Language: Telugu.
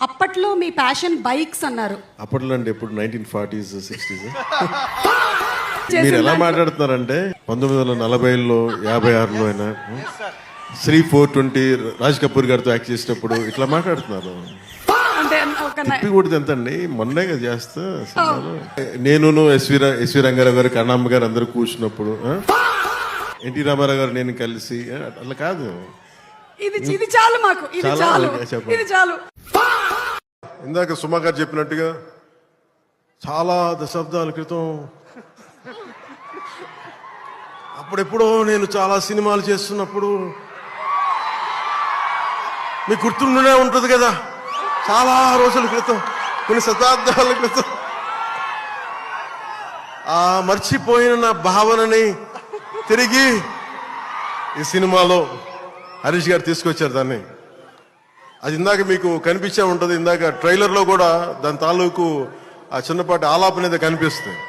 అప్పట్లో మీ ప్యాషన్ బైక్స్ అన్నారు. అప్పట్లో అంటే ఎప్పుడు 1940s 60s మీరు ఎలా మాట్లాడుతున్నారంటే 1940లో 56లో అయినా శ్రీ 420 రాజ్ కపూర్ గారితో యాక్ట్ చేసినప్పుడు ఇట్లా మాట్లాడుతున్నారు. అంటే ఒక తిప్పి కొడితే ఎంతండి మొన్నే కదా చేస్తా సినిమాలో. నేను ఎస్వి రంగారావు గారు కన్నామ్మ గారు అందరూ కూర్చున్నప్పుడు ఎన్టీ రామారావు గారు నేను కలిసి అట్లా కాదు. ఇది చాలు మాకు, ఇది చాలా చాలు, చెప్పండి. ఇది చాలు. ఇందాక సుమా గారు చెప్పినట్టుగా చాలా దశాబ్దాల క్రితం అప్పుడెప్పుడో నేను చాలా సినిమాలు చేస్తున్నప్పుడు మీకు గుర్తుండే ఉంటుంది కదా, చాలా రోజుల క్రితం, కొన్ని శతాబ్దాల క్రితం ఆ మర్చిపోయిన నా భావనని తిరిగి ఈ సినిమాలో హరీష్ గారు తీసుకొచ్చారు దాన్ని. అది ఇందాక మీకు కనిపించే ఉంటుంది, ఇందాక ట్రైలర్లో కూడా దాని తాలూకు ఆ చిన్నపాటి ఆలాపన అనేది కనిపిస్తుంది.